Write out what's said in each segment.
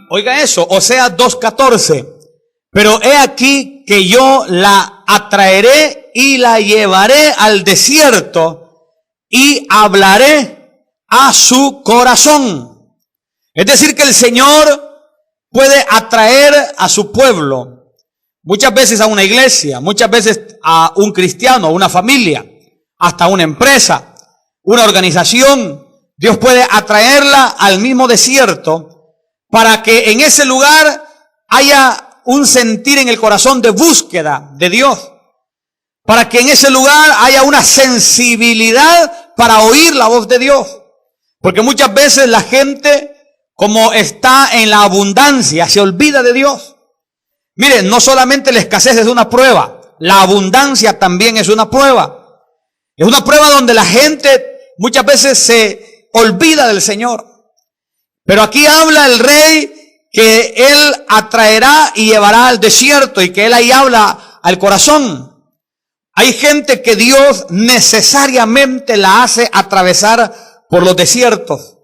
oiga eso, Oseas 2:14. Pero he aquí que yo la atraeré y la llevaré al desierto y hablaré a su corazón. Es decir, que el Señor puede atraer a su pueblo, muchas veces a una iglesia, muchas veces a un cristiano, a una familia, hasta una empresa, una organización. Dios puede atraerla al mismo desierto para que en ese lugar haya un sentir en el corazón de búsqueda de Dios, para que en ese lugar haya una sensibilidad para oír la voz de Dios. Porque muchas veces la gente, como está en la abundancia, se olvida de Dios. Miren, no solamente la escasez es una prueba, la abundancia también es una prueba. Es una prueba donde la gente muchas veces se olvida del Señor. Pero aquí habla el rey que Él atraerá y llevará al desierto, y que Él ahí habla al corazón. Hay gente que Dios necesariamente la hace atravesar por los desiertos,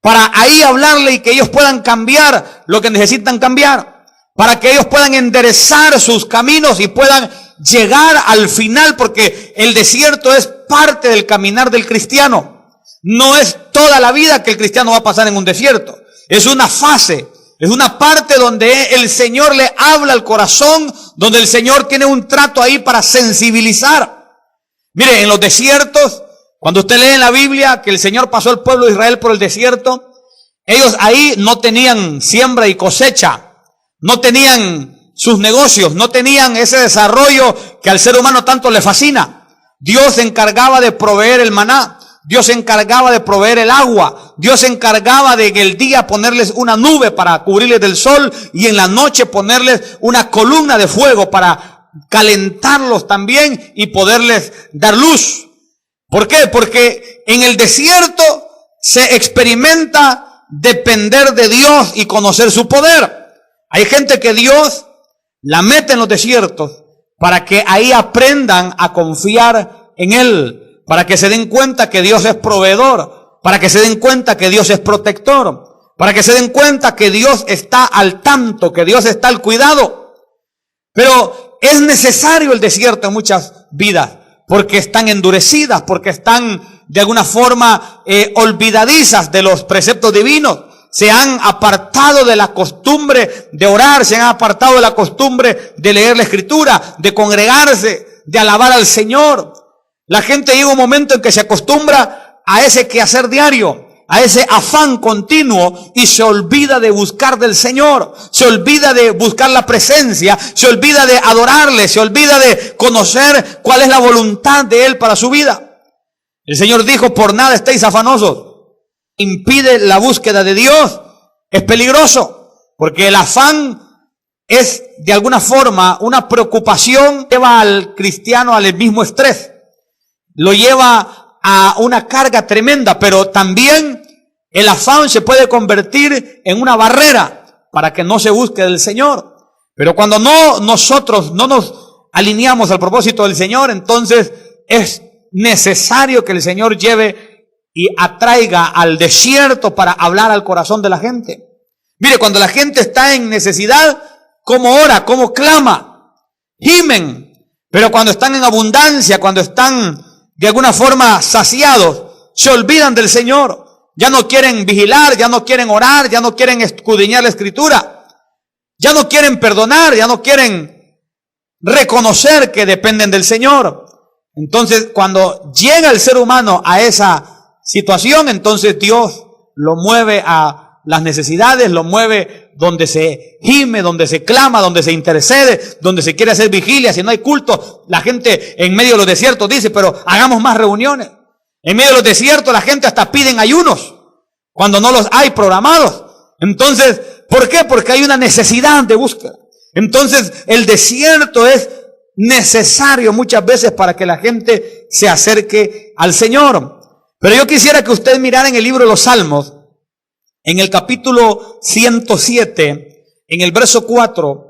para ahí hablarle y que ellos puedan cambiar lo que necesitan cambiar, para que ellos puedan enderezar sus caminos y puedan llegar al final, porque el desierto es parte del caminar del cristiano. No es toda la vida que el cristiano va a pasar en un desierto. Es una fase, es una parte donde el Señor le habla al corazón, donde el Señor tiene un trato ahí para sensibilizar. Mire, en los desiertos, cuando usted lee en la Biblia que el Señor pasó al pueblo de Israel por el desierto, ellos ahí no tenían siembra y cosecha, no tenían sus negocios, no tenían ese desarrollo que al ser humano tanto le fascina. Dios se encargaba de proveer el maná, Dios se encargaba de proveer el agua, Dios se encargaba de en el día ponerles una nube para cubrirles del sol y en la noche ponerles una columna de fuego para calentarlos también y poderles dar luz. ¿Por qué? Porque en el desierto se experimenta depender de Dios y conocer su poder. Hay gente que Dios la mete en los desiertos para que ahí aprendan a confiar en Él, para que se den cuenta que Dios es proveedor, para que se den cuenta que Dios es protector, para que se den cuenta que Dios está al tanto, que Dios está al cuidado. Pero es necesario el desierto en muchas vidas, porque están endurecidas, porque están de alguna forma olvidadizas de los preceptos divinos. Se han apartado de la costumbre de orar, se han apartado de la costumbre de leer la Escritura, de congregarse, de alabar al Señor. La gente llega un momento en que se acostumbra a ese quehacer diario, a ese afán continuo, y se olvida de buscar del Señor, se olvida de buscar la presencia, se olvida de adorarle, se olvida de conocer cuál es la voluntad de Él para su vida. El Señor dijo: por nada estéis afanosos. Impide la búsqueda de Dios, es peligroso, porque el afán es de alguna forma una preocupación, lleva al cristiano al mismo estrés, lo lleva a una carga tremenda. Pero también el afán se puede convertir en una barrera para que no se busque del Señor. Pero cuando nosotros no nos alineamos al propósito del Señor, entonces es necesario que el Señor lleve y atraiga al desierto para hablar al corazón de la gente. Mire, cuando la gente está en necesidad, ¿cómo ora? ¿Cómo clama? Gimen. Pero cuando están en abundancia, cuando están de alguna forma saciados, se olvidan del Señor. Ya no quieren vigilar, ya no quieren orar, ya no quieren escudriñar la Escritura, ya no quieren perdonar, ya no quieren reconocer que dependen del Señor. Entonces, cuando llega el ser humano a esa situación, entonces Dios lo mueve a las necesidades, lo mueve donde se gime, donde se clama, donde se intercede, donde se quiere hacer vigilia. Si no hay culto, la gente en medio de los desiertos dice: pero hagamos más reuniones. En medio de los desiertos la gente hasta piden ayunos cuando no los hay programados. Entonces, ¿por qué? Porque hay una necesidad de búsqueda. Entonces, el desierto es necesario muchas veces para que la gente se acerque al Señor. Pero yo quisiera que usted mirara en el libro de los Salmos, en el capítulo 107, en el verso 4.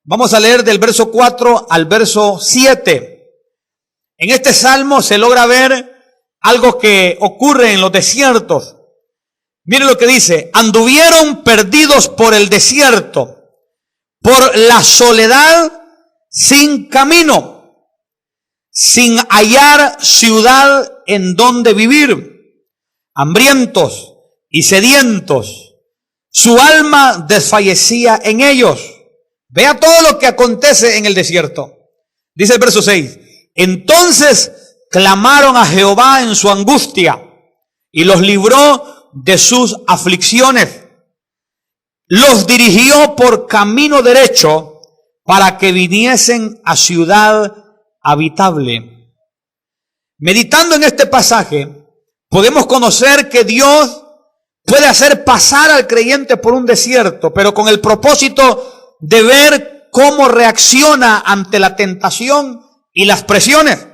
Vamos a leer del verso 4 al verso 7. En este salmo se logra ver algo que ocurre en los desiertos. Mire lo que dice: anduvieron perdidos por el desierto, por la soledad, sin camino, sin hallar ciudad en donde vivir, hambrientos y sedientos. Su alma desfallecía en ellos. Vea todo lo que acontece en el desierto. Dice el verso 6. Entonces clamaron a Jehová en su angustia y los libró de sus aflicciones. Los dirigió por camino derecho para que viniesen a ciudad habitable. Meditando en este pasaje, podemos conocer que Dios puede hacer pasar al creyente por un desierto, pero con el propósito de ver cómo reacciona ante la tentación y las presiones.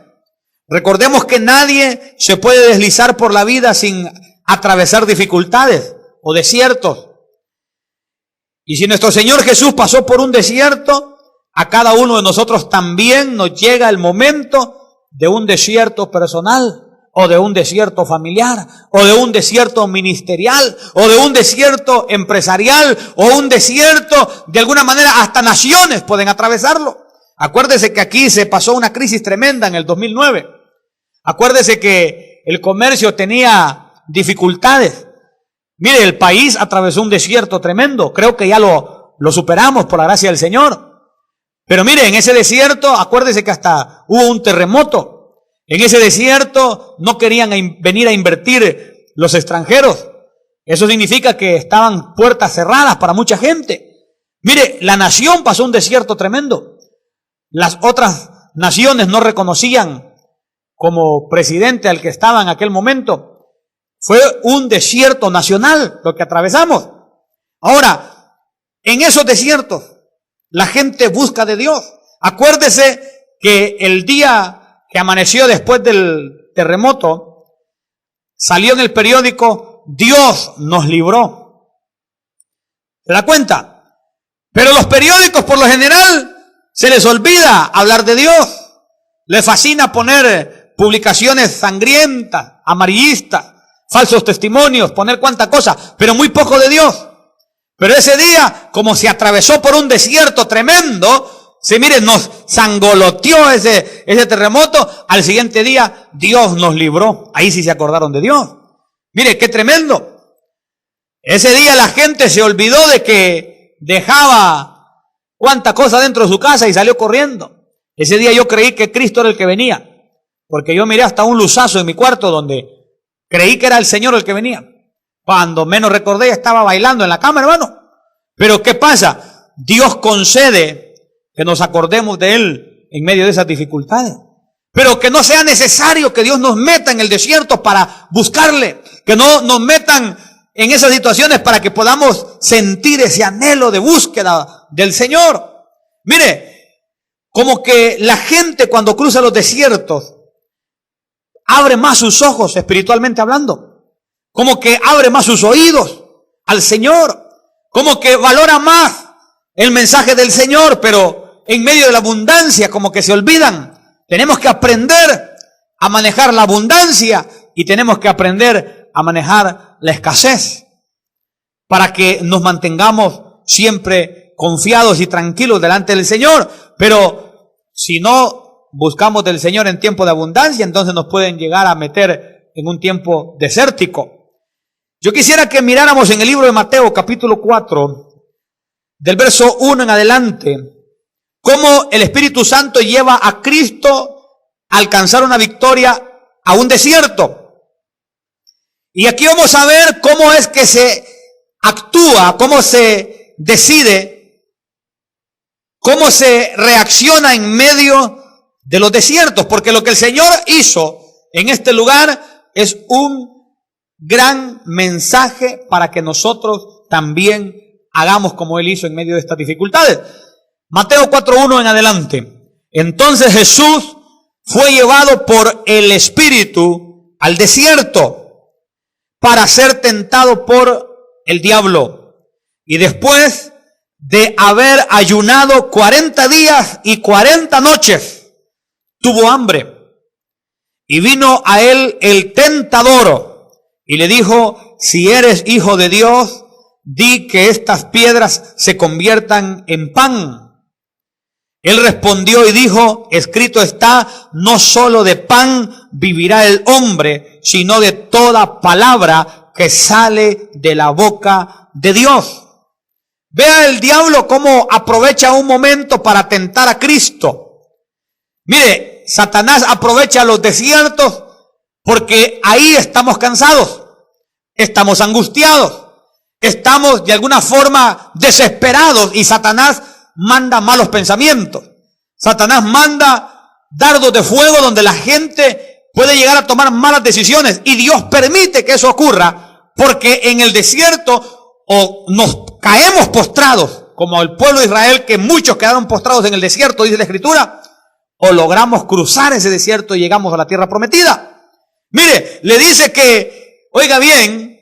Recordemos que nadie se puede deslizar por la vida sin atravesar dificultades o desiertos. Y si nuestro Señor Jesús pasó por un desierto, a cada uno de nosotros también nos llega el momento de un desierto personal, o de un desierto familiar, o de un desierto ministerial, o de un desierto empresarial, o un desierto, de alguna manera, hasta naciones pueden atravesarlo. Acuérdese que aquí se pasó una crisis tremenda en el 2009. Acuérdese que el comercio tenía dificultades. Mire, el país atravesó un desierto tremendo. Creo que ya lo superamos por la gracia del Señor. Pero mire, en ese desierto, acuérdese que hasta hubo un terremoto. En ese desierto no querían venir a invertir los extranjeros. Eso significa que estaban puertas cerradas para mucha gente. Mire, la nación pasó un desierto tremendo. Las otras naciones no reconocían como presidente al que estaba en aquel momento. Fue un desierto nacional lo que atravesamos. Ahora, en esos desiertos, la gente busca de Dios. Acuérdese que el día que amaneció después del terremoto, salió en el periódico: Dios nos libró. ¿Se da cuenta? Pero los periódicos, por lo general, se les olvida hablar de Dios. Les fascina poner publicaciones sangrientas, amarillistas, falsos testimonios, poner cuánta cosa, pero muy poco de Dios. Pero ese día, como se atravesó por un desierto tremendo, mire, nos sangoloteó ese terremoto. Al siguiente día, Dios nos libró. Ahí sí se acordaron de Dios. Mire, qué tremendo. Ese día la gente se olvidó de que dejaba cuánta cosa dentro de su casa y salió corriendo. Ese día yo creí que Cristo era el que venía, porque yo miré hasta un luzazo en mi cuarto donde creí que era el Señor el que venía. Cuando menos recordé, estaba bailando en la cama, hermano. Pero ¿qué pasa? Dios concede que nos acordemos de Él en medio de esas dificultades. Pero que no sea necesario que Dios nos meta en el desierto para buscarle. Que no nos metan en esas situaciones para que podamos sentir ese anhelo de búsqueda del Señor. Mire, como que la gente cuando cruza los desiertos abre más sus ojos espiritualmente hablando. Como que abre más sus oídos al Señor. Como que valora más el mensaje del Señor, pero en medio de la abundancia como que se olvidan. Tenemos que aprender a manejar la abundancia y tenemos que aprender a manejar la escasez para que nos mantengamos siempre confiados y tranquilos delante del Señor. Pero si no buscamos del Señor en tiempo de abundancia, entonces nos pueden llegar a meter en un tiempo desértico. Yo quisiera que miráramos en el libro de Mateo capítulo 4, del verso 1 en adelante, cómo el Espíritu Santo lleva a Cristo a alcanzar una victoria a un desierto. Y aquí vamos a ver cómo es que se actúa, cómo se decide, cómo se reacciona en medio de los desiertos. Porque lo que el Señor hizo en este lugar es un gran mensaje para que nosotros también hagamos como Él hizo en medio de estas dificultades. Mateo 4:1 en adelante. Entonces Jesús fue llevado por el Espíritu al desierto para ser tentado por el diablo. Y después de haber ayunado 40 días y 40 noches, tuvo hambre. Y vino a él el tentador y le dijo: si eres hijo de Dios, di que estas piedras se conviertan en pan. Él respondió y dijo, escrito está, no solo de pan vivirá el hombre, sino de toda palabra que sale de la boca de Dios. Vea el diablo cómo aprovecha un momento para tentar a Cristo. Mire, Satanás aprovecha los desiertos porque ahí estamos cansados, estamos angustiados, estamos de alguna forma desesperados y Satanás manda malos pensamientos. Satanás manda dardos de fuego donde la gente puede llegar a tomar malas decisiones y Dios permite que eso ocurra porque en el desierto o nos caemos postrados como el pueblo de Israel, que muchos quedaron postrados en el desierto, dice la Escritura, o logramos cruzar ese desierto y llegamos a la tierra prometida. Mire, le dice que, oiga bien,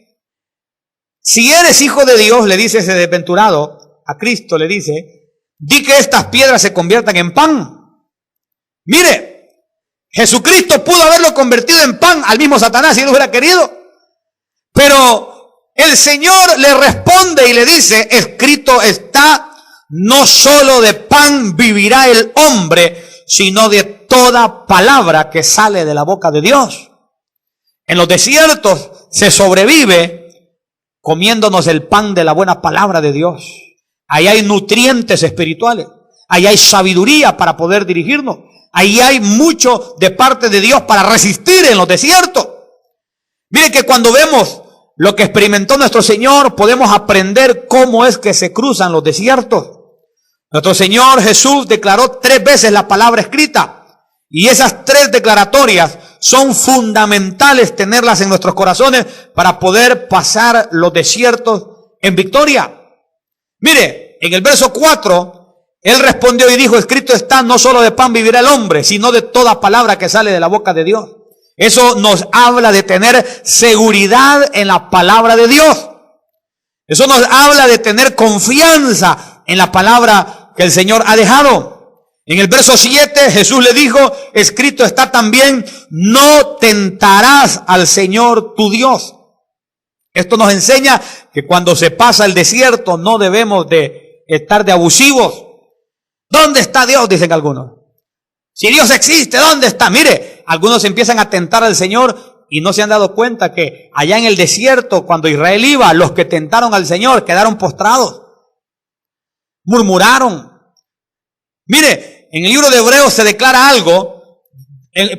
si eres hijo de Dios, le dice ese desventurado, a Cristo le dice, di que estas piedras se conviertan en pan. Mire, Jesucristo pudo haberlo convertido en pan al mismo Satanás si él hubiera querido. Pero el Señor le responde y le dice, escrito está, no solo de pan vivirá el hombre, sino de toda palabra que sale de la boca de Dios. En los desiertos se sobrevive comiéndonos el pan de la buena palabra de Dios. Ahí hay nutrientes espirituales, ahí hay sabiduría para poder dirigirnos, ahí hay mucho de parte de Dios para resistir en los desiertos. Mire que cuando vemos lo que experimentó nuestro Señor, podemos aprender cómo es que se cruzan los desiertos. Nuestro Señor Jesús declaró 3 veces la palabra escrita, y esas 3 declaratorias son fundamentales tenerlas en nuestros corazones para poder pasar los desiertos en victoria. Mire, en el verso 4, Él respondió y dijo, escrito está, no solo de pan vivirá el hombre, sino de toda palabra que sale de la boca de Dios. Eso nos habla de tener seguridad en la palabra de Dios. Eso nos habla de tener confianza en la palabra que el Señor ha dejado. En el verso 7 Jesús le dijo, escrito está también, no tentarás al Señor tu Dios. Esto nos enseña que cuando se pasa el desierto no debemos de estar de abusivos. ¿Dónde está Dios?, dicen algunos. Si Dios existe, ¿dónde está? Mire, algunos empiezan a tentar al Señor y no se han dado cuenta que allá en el desierto, cuando Israel iba, los que tentaron al Señor quedaron postrados, murmuraron. Mire, en el libro de Hebreos se declara algo.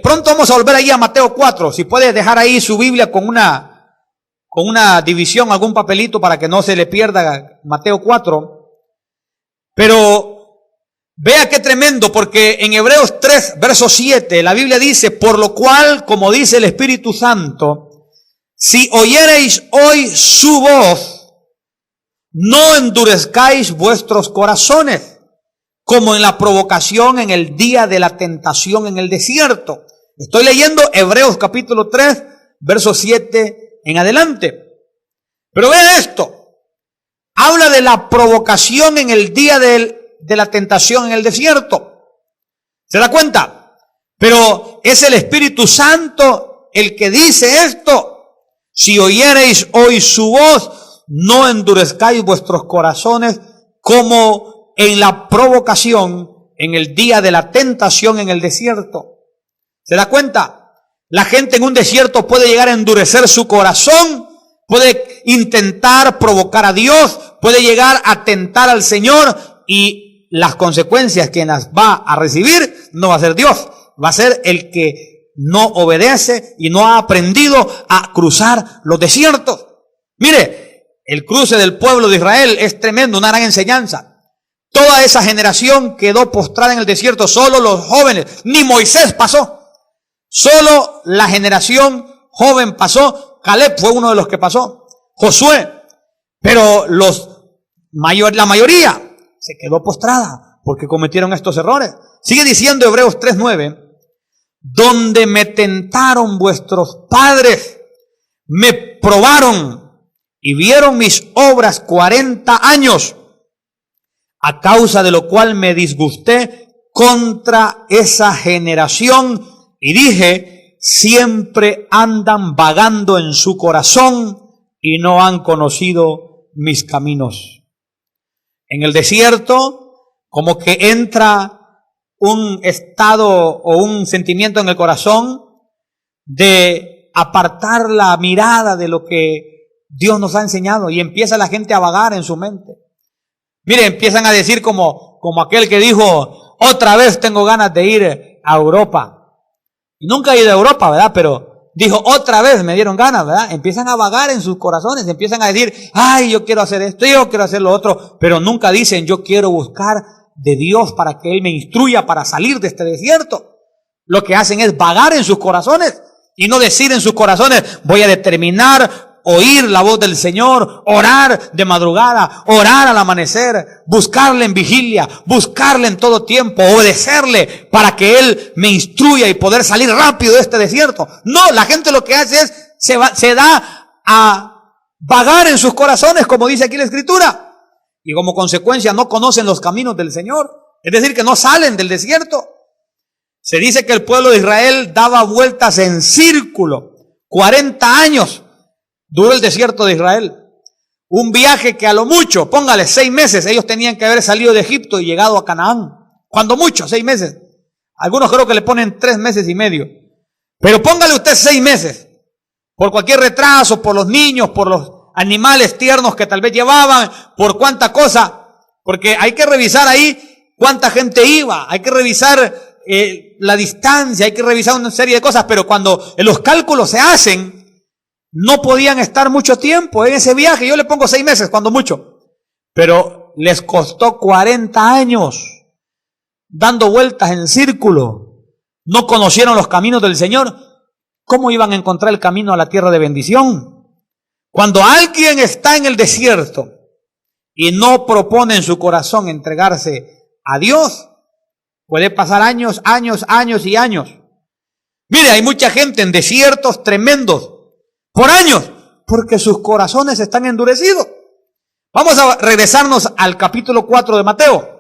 Pronto vamos a volver ahí a Mateo 4. Si puede dejar ahí su Biblia con una división, algún papelito para que no se le pierda Mateo 4. Pero vea qué tremendo, porque en Hebreos 3, verso 7, la Biblia dice, por lo cual, como dice el Espíritu Santo, si oyereis hoy su voz, no endurezcáis vuestros corazones, como en la provocación en el día de la tentación en el desierto. Estoy leyendo Hebreos capítulo 3, verso 7 en adelante. Pero vea esto, habla de la provocación en el día de la tentación en el desierto. ¿Se da cuenta? Pero es el Espíritu Santo el que dice esto. Si oyereis hoy su voz, no endurezcáis vuestros corazones como en la provocación en el día de la tentación en el desierto. ¿Se da cuenta? La gente en un desierto puede llegar a endurecer su corazón, puede intentar provocar a Dios, puede llegar a tentar al Señor, y las consecuencias que las va a recibir no va a ser Dios, va a ser el que no obedece y no ha aprendido a cruzar los desiertos. Mire, el cruce del pueblo de Israel es tremendo, una gran enseñanza. Toda esa generación quedó postrada en el desierto, solo los jóvenes, ni Moisés pasó, solo la generación joven pasó. Caleb fue uno de los que pasó, Josué, pero la mayoría se quedó postrada porque cometieron estos errores. Sigue diciendo Hebreos 3:9, donde me tentaron vuestros padres, me probaron y vieron mis obras 40 años, a causa de lo cual me disgusté contra esa generación y dije, siempre andan vagando en su corazón y no han conocido mis caminos. En el desierto, como que entra un estado o un sentimiento en el corazón de apartar la mirada de lo que Dios nos ha enseñado, y empieza la gente a vagar en su mente. Mire, empiezan a decir como aquel que dijo, otra vez tengo ganas de ir a Europa. Y nunca he ido a Europa, ¿verdad? Pero dijo, otra vez me dieron ganas, ¿verdad? Empiezan a vagar en sus corazones, empiezan a decir, ay, yo quiero hacer esto, yo quiero hacer lo otro, pero nunca dicen, yo quiero buscar de Dios para que Él me instruya para salir de este desierto. Lo que hacen es vagar en sus corazones y no decir en sus corazones, voy a determinar oír la voz del Señor, orar de madrugada, orar al amanecer, buscarle en vigilia, buscarle en todo tiempo, obedecerle para que Él me instruya y poder salir rápido de este desierto. No, la gente lo que hace es, se da a vagar en sus corazones, como dice aquí la Escritura, y como consecuencia no conocen los caminos del Señor, es decir, que no salen del desierto. Se dice que el pueblo de Israel daba vueltas en círculo, 40 años. Duró el desierto de Israel. Un viaje que a lo mucho, póngale 6 meses, ellos tenían que haber salido de Egipto y llegado a Canaán. Cuando mucho, 6 meses. Algunos creo que le ponen 3 meses y medio. Pero póngale usted 6 meses. Por cualquier retraso, por los niños, por los animales tiernos que tal vez llevaban, por cuánta cosa. Porque hay que revisar ahí cuánta gente iba. Hay que revisar la distancia, hay que revisar una serie de cosas. Pero cuando los cálculos se hacen, no podían estar mucho tiempo en ese viaje. Yo le pongo 6 meses, cuando mucho. Pero les costó 40 años dando vueltas en círculo. No conocieron los caminos del Señor. ¿Cómo iban a encontrar el camino a la tierra de bendición? Cuando alguien está en el desierto y no propone en su corazón entregarse a Dios, puede pasar años, años, años y años. Mire, hay mucha gente en desiertos tremendos por años, porque sus corazones están endurecidos. Vamos a regresarnos al capítulo 4 de Mateo,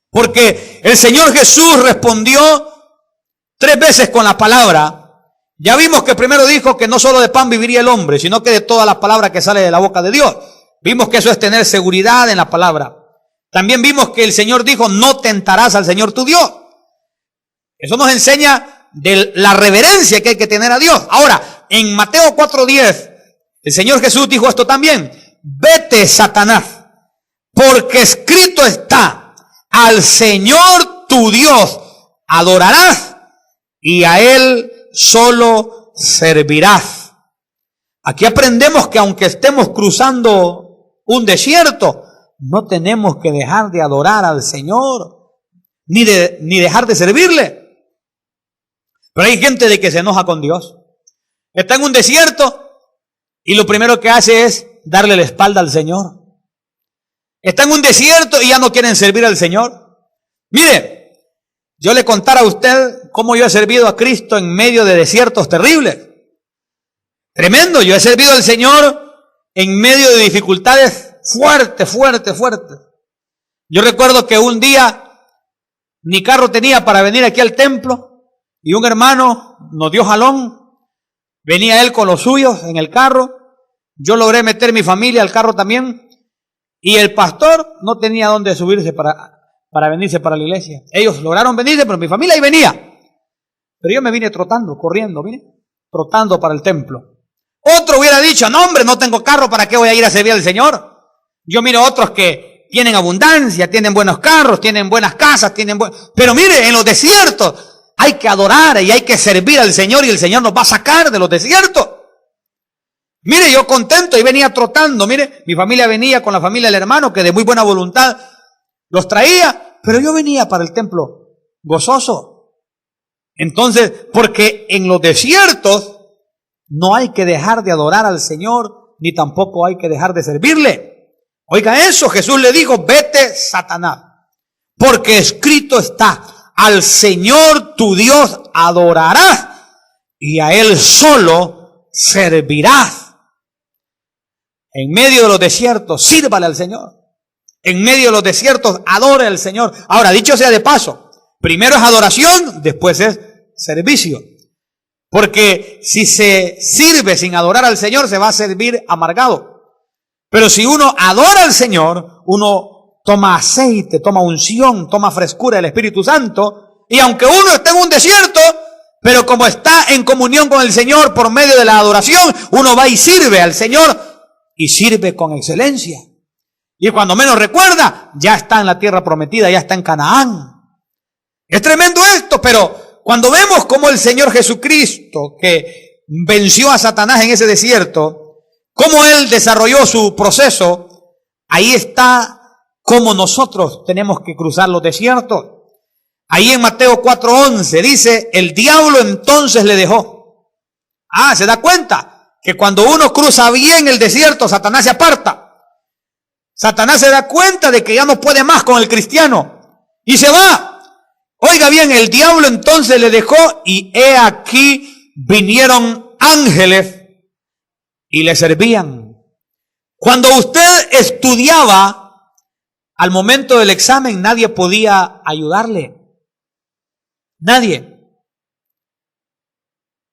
porque el Señor Jesús respondió 3 veces con la palabra. Ya vimos que primero dijo que no solo de pan viviría el hombre, sino que de toda la palabra que sale de la boca de Dios. Vimos que eso es tener seguridad en la palabra. También vimos que el Señor dijo, no tentarás al Señor tu Dios. Eso nos enseña de la reverencia que hay que tener a Dios. Ahora, en Mateo 4:10, el Señor Jesús dijo esto también, vete, Satanás, porque escrito está, al Señor tu Dios adorarás y a Él solo servirás. Aquí aprendemos que aunque estemos cruzando un desierto, no tenemos que dejar de adorar al Señor, ni dejar de servirle. Pero hay gente de que se enoja con Dios. Está en un desierto y lo primero que hace es darle la espalda al Señor. Está en un desierto y ya no quieren servir al Señor. Mire, yo le contara a usted cómo yo he servido a Cristo en medio de desiertos terribles. Tremendo, yo he servido al Señor en medio de dificultades fuertes. Yo recuerdo que un día ni carro tenía para venir aquí al templo y un hermano nos dio jalón. Venía él con los suyos en el carro. Yo logré meter mi familia al carro también. Y el pastor no tenía dónde subirse para venirse para la iglesia. Ellos lograron venirse, pero mi familia ahí venía. Pero yo me vine trotando, corriendo, trotando para el templo. Otro hubiera dicho, no hombre, no tengo carro, ¿para qué voy a ir a servir al Señor? Yo miro otros que tienen abundancia, tienen buenos carros, tienen buenas casas, pero mire, en los desiertos hay que adorar y hay que servir al Señor y el Señor nos va a sacar de los desiertos. Mire, yo contento y venía trotando. Mire, mi familia venía con la familia del hermano que de muy buena voluntad los traía, pero yo venía para el templo gozoso. Entonces, porque en los desiertos no hay que dejar de adorar al Señor, ni tampoco hay que dejar de servirle. Oiga eso, Jesús le dijo, vete, Satanás, porque escrito está, al Señor tu Dios adorarás y a Él solo servirás. En medio de los desiertos, sírvale al Señor. En medio de los desiertos, adore al Señor. Ahora, dicho sea de paso, primero es adoración, después es servicio. Porque si se sirve sin adorar al Señor, se va a servir amargado. Pero si uno adora al Señor, uno toma aceite, toma unción, toma frescura del Espíritu Santo. Y aunque uno esté en un desierto, pero como está en comunión con el Señor por medio de la adoración, uno va y sirve al Señor y sirve con excelencia. Y cuando menos recuerda, ya está en la tierra prometida, ya está en Canaán. Es tremendo esto, pero cuando vemos cómo el Señor Jesucristo, que venció a Satanás en ese desierto, cómo Él desarrolló su proceso, ahí está cómo nosotros tenemos que cruzar los desiertos. Ahí en Mateo 4:11 dice, el diablo entonces le dejó. ¿Se da cuenta? Que cuando uno cruza bien el desierto, Satanás se aparta. Satanás se da cuenta de que ya no puede más con el cristiano y se va. Oiga bien, el diablo entonces le dejó y he aquí vinieron ángeles y le servían. Cuando usted estudiaba, al momento del examen nadie podía ayudarle. Nadie.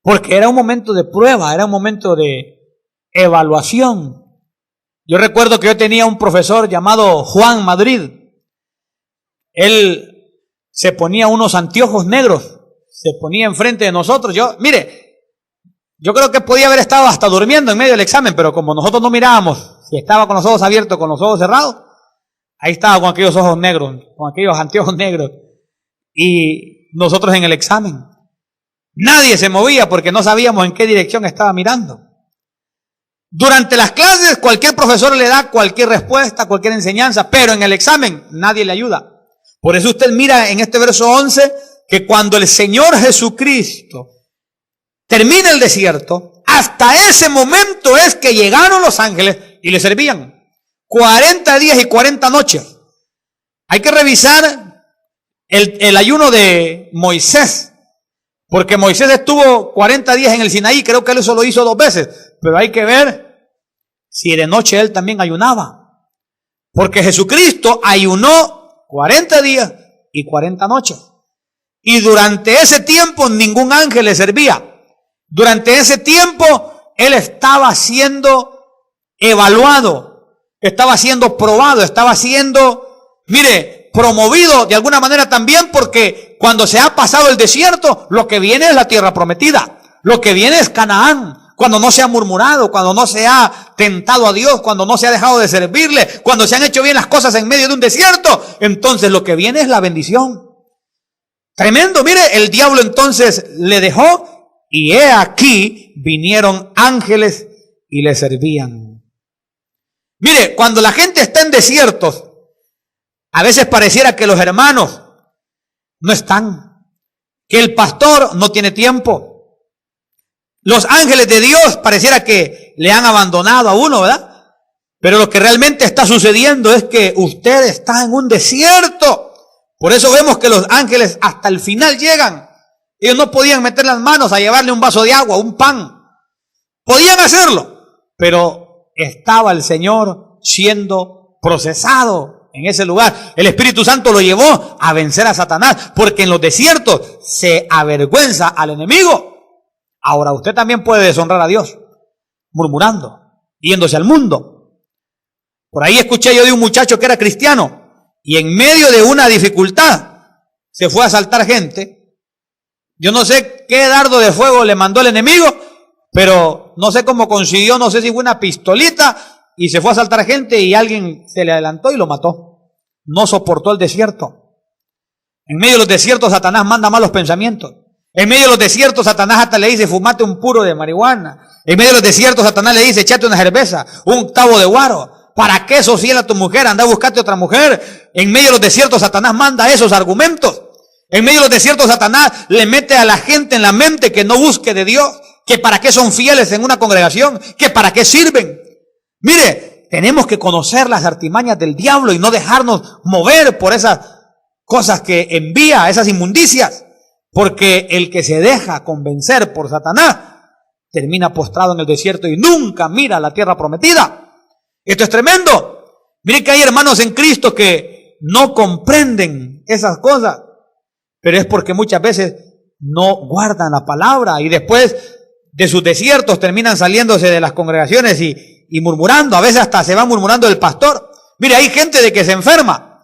Porque era un momento de prueba, era un momento de evaluación. Yo recuerdo que yo tenía un profesor llamado Juan Madrid. Él se ponía unos anteojos negros, se ponía enfrente de nosotros. Yo creo que podía haber estado hasta durmiendo en medio del examen, pero como nosotros no mirábamos, si estaba con los ojos abiertos, con los ojos cerrados, ahí estaba con aquellos ojos negros, con aquellos anteojos negros. Y nosotros en el examen, nadie se movía porque no sabíamos en qué dirección estaba mirando. Durante las clases cualquier profesor le da cualquier respuesta, cualquier enseñanza, pero en el examen nadie le ayuda. Por eso usted mira en este verso 11 que cuando el Señor Jesucristo termina el desierto, hasta ese momento es que llegaron los ángeles y le servían. 40 días y 40 noches. Hay que revisar el ayuno de Moisés, porque Moisés estuvo 40 días en el Sinaí, creo que él eso lo hizo 2 veces, pero hay que ver si de noche él también ayunaba, porque Jesucristo ayunó 40 días y 40 noches, y durante ese tiempo ningún ángel le servía. Durante ese tiempo él estaba siendo evaluado, estaba siendo probado, estaba siendo, promovido de alguna manera también, porque cuando se ha pasado el desierto, lo que viene es la tierra prometida, lo que viene es Canaán. Cuando no se ha murmurado, cuando no se ha tentado a Dios, cuando no se ha dejado de servirle, cuando se han hecho bien las cosas en medio de un desierto, entonces lo que viene es la bendición. Tremendo, el diablo entonces le dejó y he aquí vinieron ángeles y le servían. Cuando la gente está en desiertos, a veces pareciera que los hermanos no están, que el pastor no tiene tiempo. Los ángeles de Dios pareciera que le han abandonado a uno, ¿verdad? Pero lo que realmente está sucediendo es que usted está en un desierto. Por eso vemos que los ángeles hasta el final llegan. Ellos no podían meter las manos a llevarle un vaso de agua, un pan. Podían hacerlo, pero estaba el Señor siendo procesado en ese lugar. El Espíritu Santo lo llevó a vencer a Satanás, porque en los desiertos se avergüenza al enemigo. Ahora usted también puede deshonrar a Dios, murmurando, yéndose al mundo. Por ahí escuché yo de un muchacho que era cristiano y en medio de una dificultad se fue a asaltar gente. Yo no sé qué dardo de fuego le mandó el enemigo, pero no sé cómo consiguió, no sé si fue una pistolita, y se fue a asaltar gente y alguien se le adelantó y lo mató. No soportó el desierto. En medio de los desiertos Satanás manda malos pensamientos. En medio de los desiertos Satanás hasta le dice, fumate un puro de marihuana. En medio de los desiertos Satanás le dice, echate una cerveza, un tabo de guaro. ¿Para qué sociala a tu mujer? Anda a buscarte otra mujer. En medio de los desiertos Satanás manda esos argumentos. En medio de los desiertos Satanás le mete a la gente en la mente que no busque de Dios, que para qué son fieles en una congregación, que para qué sirven. Tenemos que conocer las artimañas del diablo y no dejarnos mover por esas cosas que envía, esas inmundicias. Porque el que se deja convencer por Satanás termina postrado en el desierto y nunca mira la tierra prometida. Esto es tremendo. Mire que hay hermanos en Cristo que no comprenden esas cosas, pero es porque muchas veces no guardan la palabra y después de sus desiertos terminan saliéndose de las congregaciones y murmurando. A veces hasta se va murmurando el pastor. Mire, hay gente de que se enferma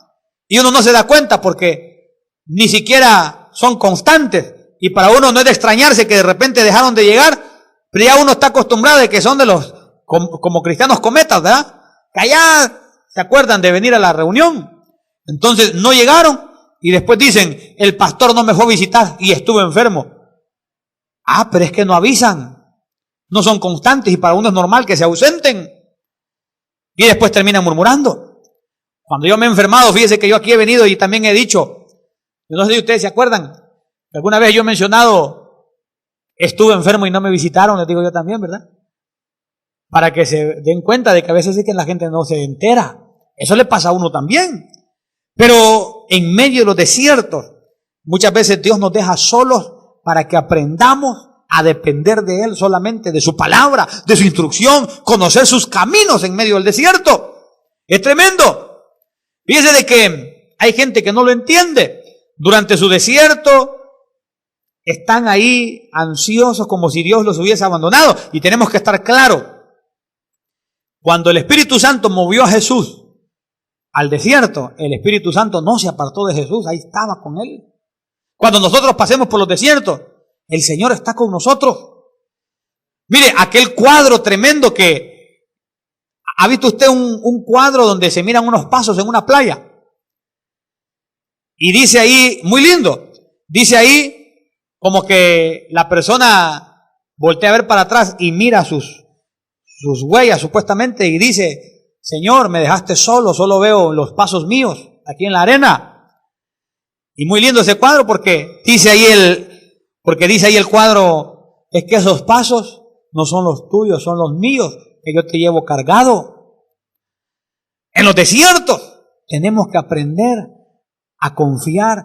y uno no se da cuenta porque ni siquiera son constantes. Y para uno no es de extrañarse que de repente dejaron de llegar, pero ya uno está acostumbrado de que son de los como cristianos cometas, ¿verdad? Que allá se acuerdan de venir a la reunión. Entonces no llegaron y después dicen, el pastor no me fue a visitar y estuve enfermo. Ah, pero es que no avisan, no son constantes y para uno es normal que se ausenten. Y después terminan murmurando. Cuando yo me he enfermado, fíjese que yo aquí he venido y también he dicho, yo no sé si ustedes se acuerdan, alguna vez yo he mencionado, estuve enfermo y no me visitaron, les digo yo también, ¿verdad? Para que se den cuenta de que a veces sí que la gente no se entera. Eso le pasa a uno también. Pero en medio de los desiertos, muchas veces Dios nos deja solos para que aprendamos a depender de Él solamente, de su palabra, de su instrucción, conocer sus caminos en medio del desierto. Es tremendo. Fíjese de que hay gente que no lo entiende. Durante su desierto están ahí ansiosos como si Dios los hubiese abandonado. Y tenemos que estar claros. Cuando el Espíritu Santo movió a Jesús al desierto, el Espíritu Santo no se apartó de Jesús, ahí estaba con Él. Cuando nosotros pasemos por los desiertos, el Señor está con nosotros. Mire, aquel cuadro tremendo que... ¿Ha visto usted un cuadro donde se miran unos pasos en una playa? Y dice ahí, muy lindo, dice ahí como que la persona voltea a ver para atrás y mira sus huellas supuestamente y dice, Señor, me dejaste solo veo los pasos míos aquí en la arena. Y muy lindo ese cuadro porque dice ahí el cuadro, es que esos pasos no son los tuyos, son los míos, que yo te llevo cargado. En los desiertos tenemos que aprender a confiar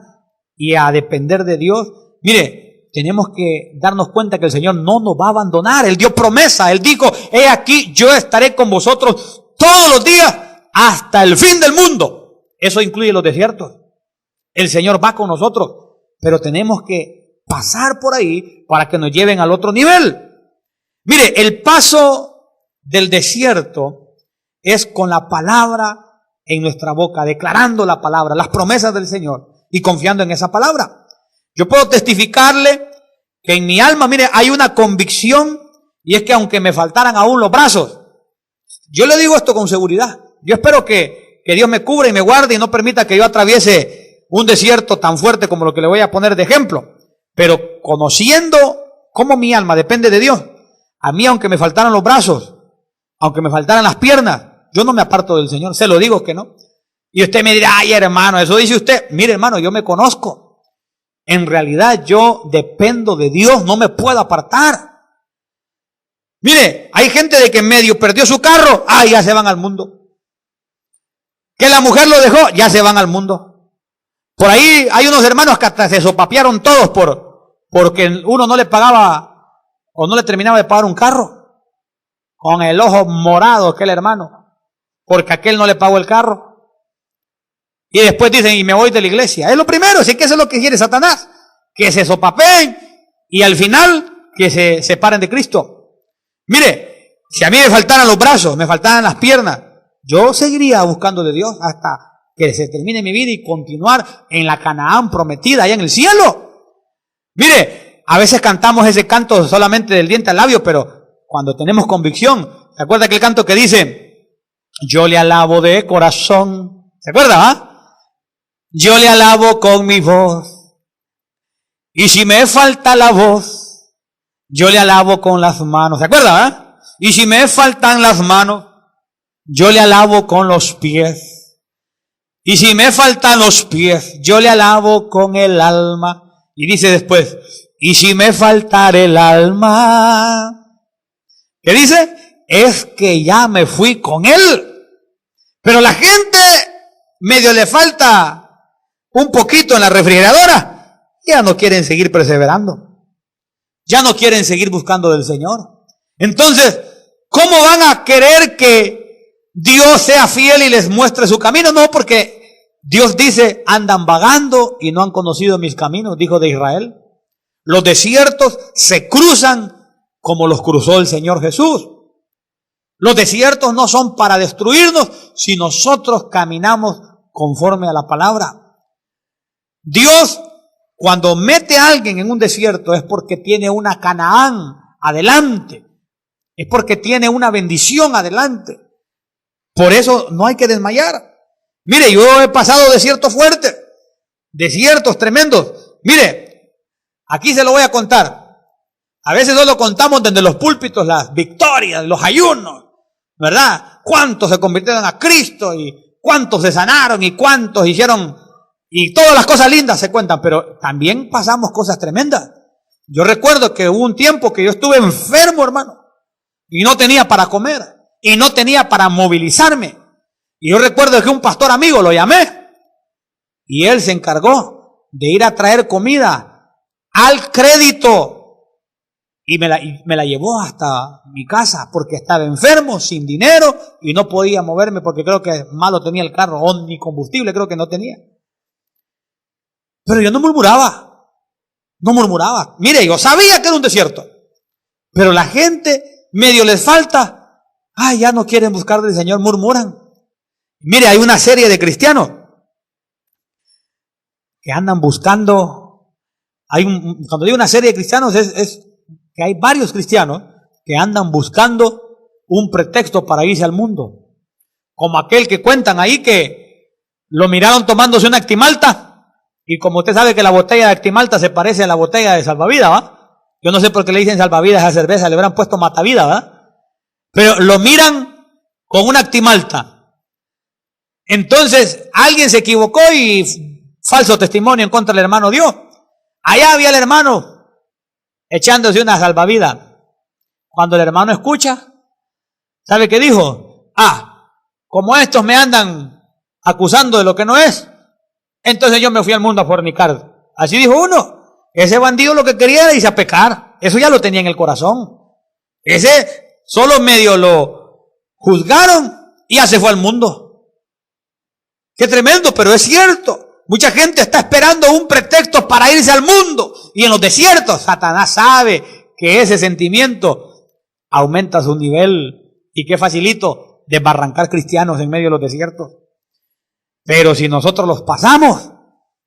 y a depender de Dios. Mire, tenemos que darnos cuenta que el Señor no nos va a abandonar. Él dio promesa, Él dijo, he aquí, yo estaré con vosotros todos los días hasta el fin del mundo. Eso incluye los desiertos. El Señor va con nosotros, pero tenemos que pasar por ahí para que nos lleven al otro nivel. Mire, el paso del desierto es con la palabra en nuestra boca, declarando la palabra, las promesas del Señor y confiando en esa palabra. Yo puedo testificarle que en mi alma, mire, hay una convicción y es que aunque me faltaran aún los brazos, yo le digo esto con seguridad. Yo espero que Dios me cubra y me guarde y no permita que yo atraviese un desierto tan fuerte como lo que le voy a poner de ejemplo. Pero conociendo cómo mi alma depende de Dios, a mí aunque me faltaran los brazos, aunque me faltaran las piernas, yo no me aparto del Señor, se lo digo que no. Y usted me dirá, ay hermano, eso dice usted. Mire hermano, yo me conozco. En realidad yo dependo de Dios, no me puedo apartar. Mire, hay gente de que en medio perdió su carro, ay, ya se van al mundo. Que la mujer lo dejó, ya se van al mundo. Por ahí hay unos hermanos que hasta se sopapearon todos porque uno no le pagaba o no le terminaba de pagar un carro. Con el ojo morado aquel hermano, porque aquel no le pagó el carro. Y después dicen, y me voy de la iglesia. Es lo primero, sí que eso es lo que quiere Satanás. Que se sopapeen y al final que se separen de Cristo. Mire, si a mí me faltaran los brazos, me faltaran las piernas, yo seguiría buscando de Dios hasta que se termine mi vida y continuar en la Canaán prometida allá en el cielo. Mire, a veces cantamos ese canto solamente del diente al labio, pero cuando tenemos convicción, ¿se acuerda aquel canto que dice, yo le alabo de corazón? ¿Se acuerda, va? Yo le alabo con mi voz. Y si me falta la voz, yo le alabo con las manos. ¿Se acuerda, va? Y si me faltan las manos, yo le alabo con los pies. Y si me faltan los pies, yo le alabo con el alma. Y dice después, y si me faltara el alma, ¿qué dice? Es que ya me fui con él. Pero la gente medio le falta un poquito en la refrigeradora, ya no quieren seguir perseverando. Ya no quieren seguir buscando del Señor. Entonces, ¿cómo van a querer que Dios sea fiel y les muestre su camino? No, porque Dios dice, andan vagando y no han conocido mis caminos, dijo de Israel. Los desiertos se cruzan como los cruzó el Señor Jesús. Los desiertos no son para destruirnos si nosotros caminamos conforme a la palabra. Dios, cuando mete a alguien en un desierto, es porque tiene una Canaán adelante. Es porque tiene una bendición adelante. Por eso no hay que desmayar. Mire, yo he pasado desiertos fuertes, desiertos tremendos. Mire, aquí se lo voy a contar. A veces solo contamos desde los púlpitos las victorias, los ayunos, ¿verdad? Cuántos se convirtieron a Cristo y cuántos se sanaron y cuántos hicieron, y todas las cosas lindas se cuentan, pero también pasamos cosas tremendas. Yo recuerdo que hubo un tiempo que yo estuve enfermo, hermano, y no tenía para comer, y no tenía para movilizarme. Y yo recuerdo que un pastor amigo lo llamé, y él se encargó de ir a traer comida al crédito, y me la llevó hasta mi casa, porque estaba enfermo, sin dinero, y no podía moverme, porque creo que malo tenía el carro, o ni combustible creo que no tenía. Pero yo no murmuraba. Mire, yo sabía que era un desierto, pero la gente medio les falta, ya no quieren buscar del Señor, murmuran. Mire, hay una serie de cristianos que andan buscando, cuando digo una serie de cristianos es que hay varios cristianos que andan buscando un pretexto para irse al mundo, como aquel que cuentan ahí que lo miraron tomándose una Actimalta, y como usted sabe que la botella de Actimalta se parece a la botella de salvavidas, ¿va? Yo no sé por qué le dicen salvavidas a cerveza, le hubieran puesto matavida, ¿va? Pero lo miran con una Actimalta. Entonces alguien se equivocó y falso testimonio en contra del hermano Dios. Allá había el hermano echándose una salvavidas. Cuando el hermano escucha, ¿sabe qué dijo? Como estos me andan acusando de lo que no es, entonces yo me fui al mundo a fornicar. Así dijo uno. Ese bandido lo que quería era irse a pecar. Eso ya lo tenía en el corazón. Ese solo medio lo juzgaron y ya se fue al mundo. Qué tremendo, pero es cierto. Mucha gente está esperando un pretexto para irse al mundo. Y en los desiertos, Satanás sabe que ese sentimiento aumenta su nivel. Y qué facilito desbarrancar cristianos en medio de los desiertos. Pero si nosotros los pasamos,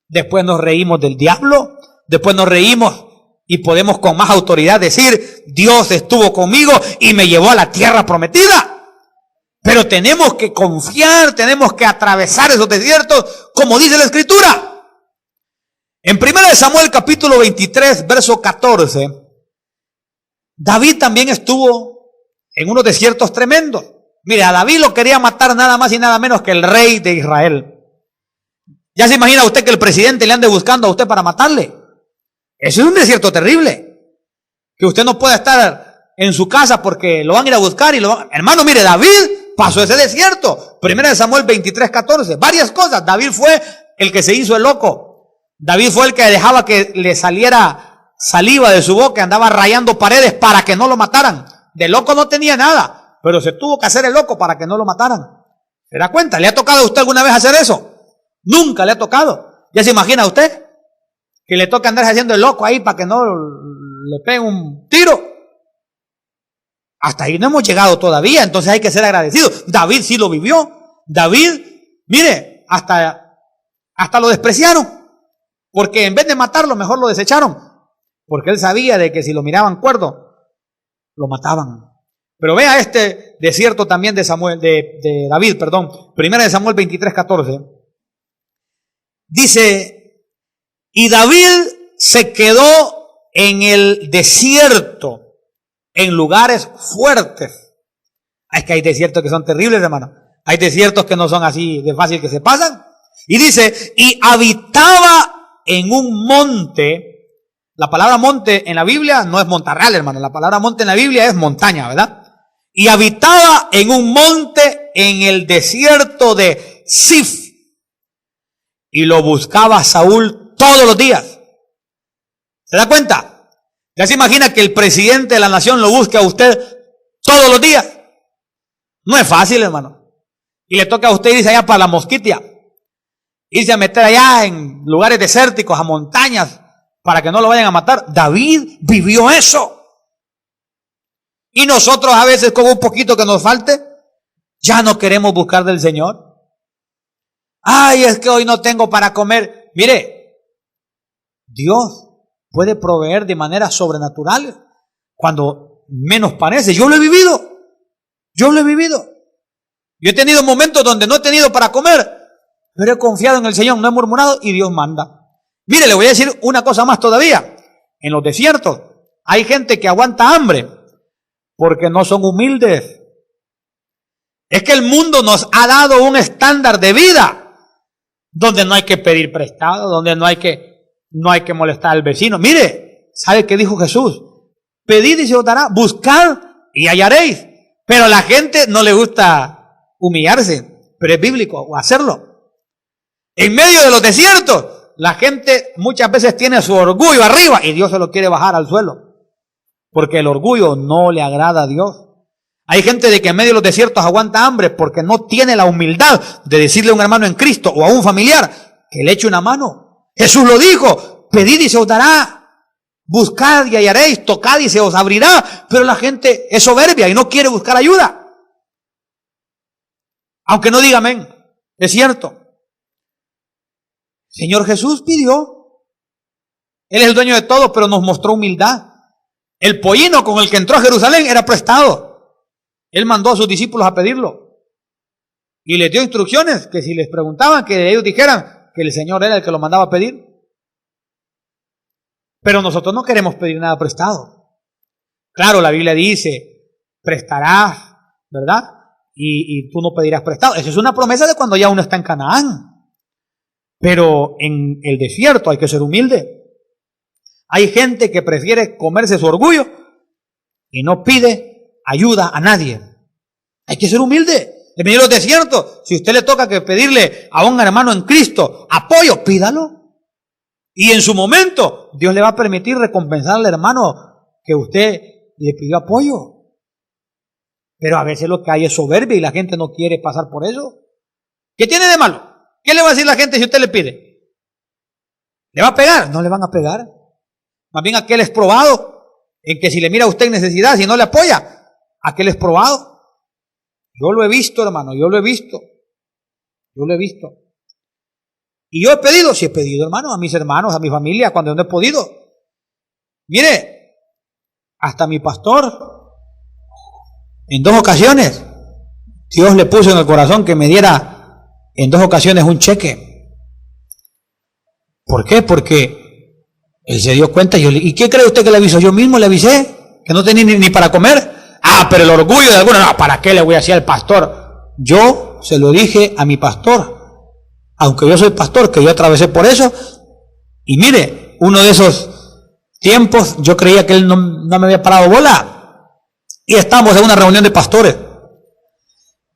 después nos reímos del diablo, después nos reímos y podemos con más autoridad decir, Dios estuvo conmigo y me llevó a la tierra prometida. Pero tenemos que confiar, tenemos que atravesar esos desiertos, como dice la Escritura. En 1 Samuel capítulo 23, verso 14, David también estuvo en unos desiertos tremendos. Mire, a David lo quería matar nada más y nada menos que el rey de Israel. ¿Ya se imagina usted que el presidente le ande buscando a usted para matarle? Eso es un desierto terrible. Que usted no pueda estar en su casa porque lo van a ir a buscar y Hermano, mire, David pasó ese desierto. 1 Samuel 23, 14. Varias cosas. David fue el que se hizo el loco. David fue el que dejaba que le saliera saliva de su boca, andaba rayando paredes para que no lo mataran. De loco no tenía nada, pero se tuvo que hacer el loco para que no lo mataran. ¿Se da cuenta? ¿Le ha tocado a usted alguna vez hacer eso? Nunca le ha tocado. ¿Ya se imagina usted que le toca andarse haciendo el loco ahí para que no le peguen un tiro? Hasta ahí no hemos llegado todavía, entonces hay que ser agradecidos. David sí lo vivió. David, mire, hasta lo despreciaron, porque en vez de matarlo, mejor lo desecharon, porque él sabía de que si lo miraban cuerdo, lo mataban. Pero vea este desierto también de David, 1 Samuel 23, 14. Dice, y David se quedó en el desierto, en lugares fuertes. Es que hay desiertos que son terribles, hermano. Hay desiertos que no son así de fácil que se pasan. Y dice, y habitaba en un monte. La palabra monte en la Biblia no es montarral, hermano. La palabra monte en la Biblia es montaña, ¿verdad? Y habitaba en un monte en el desierto de Sif. Y lo buscaba Saúl todos los días. ¿Se da cuenta? ¿Ya se imagina que el presidente de la nación lo busque a usted todos los días? No es fácil, hermano. Y le toca a usted irse allá para la Mosquitia. Irse a meter allá en lugares desérticos, a montañas, para que no lo vayan a matar. David vivió eso. Y nosotros a veces con un poquito que nos falte, ya no queremos buscar del Señor. Ay, es que hoy no tengo para comer. Mire, Dios puede proveer de manera sobrenatural cuando menos parece. Yo lo he vivido. Yo he tenido momentos donde no he tenido para comer, pero he confiado en el Señor, no he murmurado y Dios manda. Mire, le voy a decir una cosa más todavía. En los desiertos hay gente que aguanta hambre porque no son humildes. Es que el mundo nos ha dado un estándar de vida donde no hay que pedir prestado, donde no hay que molestar al vecino. Mire, ¿sabe qué dijo Jesús? Pedid y se os dará, buscad y hallaréis. Pero a la gente no le gusta humillarse, pero es bíblico hacerlo. En medio de los desiertos, la gente muchas veces tiene su orgullo arriba y Dios se lo quiere bajar al suelo, porque el orgullo no le agrada a Dios. Hay gente de que en medio de los desiertos aguanta hambre porque no tiene la humildad de decirle a un hermano en Cristo o a un familiar que le eche una mano. Jesús lo dijo, pedid y se os dará. Buscad y hallaréis, tocad y se os abrirá. Pero la gente es soberbia y no quiere buscar ayuda. Aunque no diga amén, es cierto. Señor Jesús pidió. Él es el dueño de todo, pero nos mostró humildad. El pollino con el que entró a Jerusalén era prestado. Él mandó a sus discípulos a pedirlo. Y les dio instrucciones que si les preguntaban, que ellos dijeran que el Señor era el que lo mandaba a pedir. Pero nosotros no queremos pedir nada prestado. Claro, la Biblia dice, prestarás, ¿verdad? Y tú no pedirás prestado. Esa es una promesa de cuando ya uno está en Canaán. Pero en el desierto hay que ser humilde. Hay gente que prefiere comerse su orgullo y no pide ayuda a nadie. Hay que ser humilde. En medio de los desiertos, si usted le toca que pedirle a un hermano en Cristo apoyo, pídalo. Y en su momento, Dios le va a permitir recompensar al hermano que usted le pidió apoyo. Pero a veces lo que hay es soberbia y la gente no quiere pasar por eso. ¿Qué tiene de malo? ¿Qué le va a decir la gente si usted le pide? ¿Le va a pegar? No le van a pegar. Más bien aquel es probado en que si le mira a usted en necesidad, si no le apoya, aquel es probado. Yo lo he visto, hermano, yo lo he visto. Y yo he pedido, sí he pedido, hermano, a mis hermanos, a mi familia, cuando no he podido. Mire, hasta mi pastor, en 2 ocasiones, Dios le puso en el corazón que me diera en 2 ocasiones un cheque. ¿Por qué? Porque él se dio cuenta. ¿Y qué cree usted que le avisó? Yo mismo le avisé que no tenía ni para comer. Pero el orgullo de algunos, no, ¿para qué le voy a decir al pastor? Yo se lo dije a mi pastor. Aunque yo soy pastor, que yo atravesé por eso. Y mire, uno de esos tiempos, yo creía que él no me había parado bola. Y estábamos en una reunión de pastores.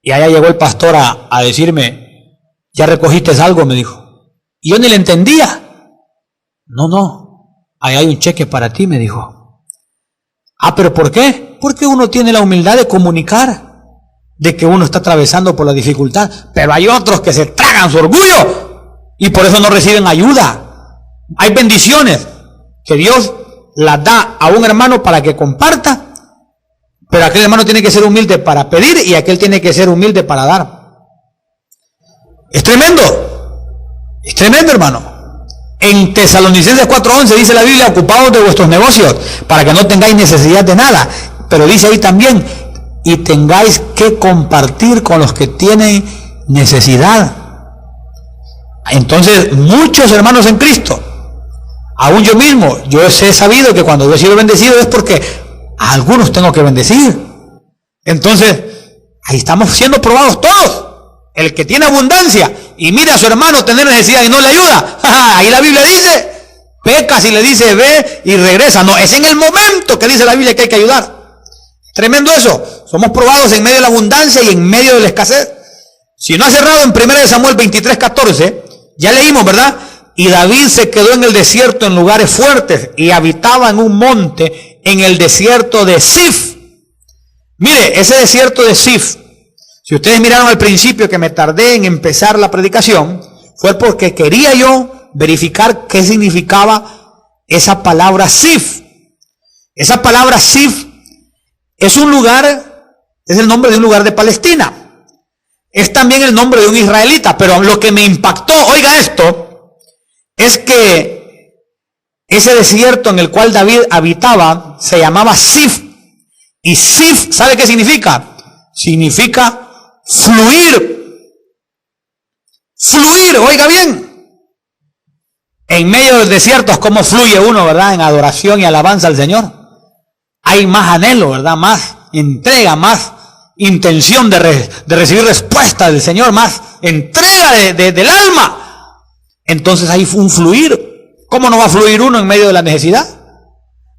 Y allá llegó el pastor a decirme, ¿ya recogiste algo? Me dijo. Y yo ni le entendía. No, ahí hay un cheque para ti, me dijo. ¿Pero por qué? Porque uno tiene la humildad de comunicar de que uno está atravesando por la dificultad, pero hay otros que se tragan su orgullo y por eso no reciben ayuda. Hay bendiciones que Dios las da a un hermano para que comparta, pero aquel hermano tiene que ser humilde para pedir y aquel tiene que ser humilde para dar. Es tremendo, hermano. En Tesalonicenses 4:11 dice la Biblia, ocupaos de vuestros negocios para que no tengáis necesidad de nada, pero dice ahí también, y tengáis que compartir con los que tienen necesidad. Entonces, muchos hermanos en Cristo, aún yo mismo, yo he sabido que cuando yo he sido bendecido es porque a algunos tengo que bendecir. Entonces, ahí estamos siendo probados todos. El que tiene abundancia y mira a su hermano tener necesidad y no le ayuda, ahí la Biblia dice, peca si le dice ve y regresa. No, es en el momento que dice la Biblia que hay que ayudar. Tremendo eso. Somos probados en medio de la abundancia y en medio de la escasez. Si no ha cerrado en 1 Samuel 23:14, ya leímos, ¿verdad? Y David se quedó en el desierto en lugares fuertes y habitaba en un monte en el desierto de Zif. Mire, ese desierto de Zif, si ustedes miraron al principio que me tardé en empezar la predicación, fue porque quería yo verificar qué significaba esa palabra Sif. Esa palabra Sif es un lugar, es el nombre de un lugar de Palestina. Es también el nombre de un israelita, pero lo que me impactó, oiga esto, es que ese desierto en el cual David habitaba se llamaba Sif. Y Sif, ¿sabe qué significa? Significa fluir. Fluir, oiga bien. En medio del desierto es como fluye uno, ¿verdad? En adoración y alabanza al Señor. Hay más anhelo, ¿verdad? Más entrega, más intención de recibir respuesta del Señor, más entrega del alma. Entonces hay un fluir. ¿Cómo no va a fluir uno en medio de la necesidad?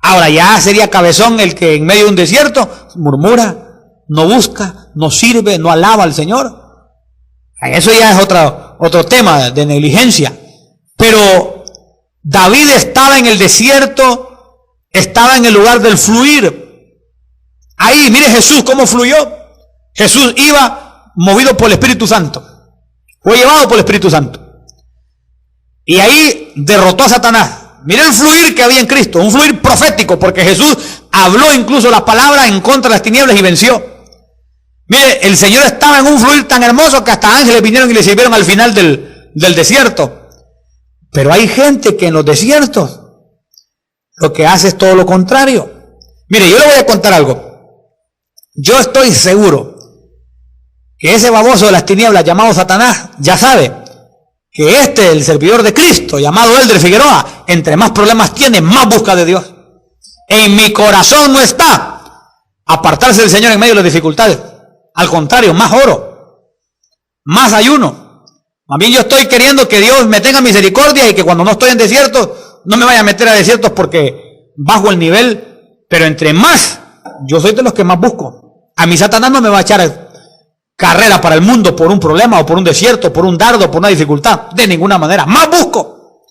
Ahora ya sería cabezón el que en medio de un desierto murmura, no busca, no sirve, no alaba al Señor. Eso ya es otro tema de negligencia. Pero David estaba en el desierto, estaba en el lugar del fluir. Ahí, mire Jesús cómo fluyó. Jesús iba movido por el Espíritu Santo. Fue llevado por el Espíritu Santo. Y ahí derrotó a Satanás. Mire el fluir que había en Cristo, un fluir profético, porque Jesús habló incluso las palabras en contra de las tinieblas y venció. Mire, el Señor estaba en un fluir tan hermoso que hasta ángeles vinieron y le sirvieron al final del desierto. Pero hay gente que en los desiertos lo que hace es todo lo contrario. Mire, yo le voy a contar algo. Yo estoy seguro que ese baboso de las tinieblas llamado Satanás ya sabe que el servidor de Cristo, llamado Elder Figueroa, entre más problemas tiene, más busca de Dios. En mi corazón no está apartarse del Señor en medio de las dificultades. Al contrario, más oro, más ayuno. Más bien yo estoy queriendo que Dios me tenga misericordia y que cuando no estoy en desiertos, no me vaya a meter a desiertos porque bajo el nivel. Pero entre más, yo soy de los que más busco. A mi Satanás no me va a echar carrera para el mundo por un problema o por un desierto, por un dardo, por una dificultad. De ninguna manera. Más busco.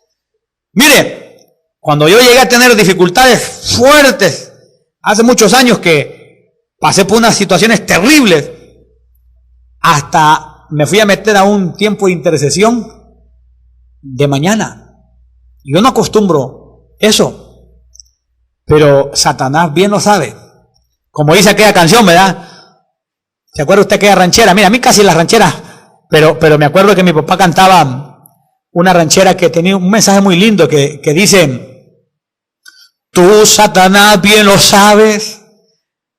Mire, cuando yo llegué a tener dificultades fuertes, hace muchos años que pasé por unas situaciones terribles, hasta me fui a meter a un tiempo de intercesión de mañana. Yo no acostumbro eso, pero Satanás bien lo sabe. Como dice aquella canción, ¿verdad? ¿Se acuerda usted aquella ranchera? Mira, a mí casi las rancheras, pero me acuerdo que mi papá cantaba una ranchera que tenía un mensaje muy lindo que dice: tú, Satanás, bien lo sabes,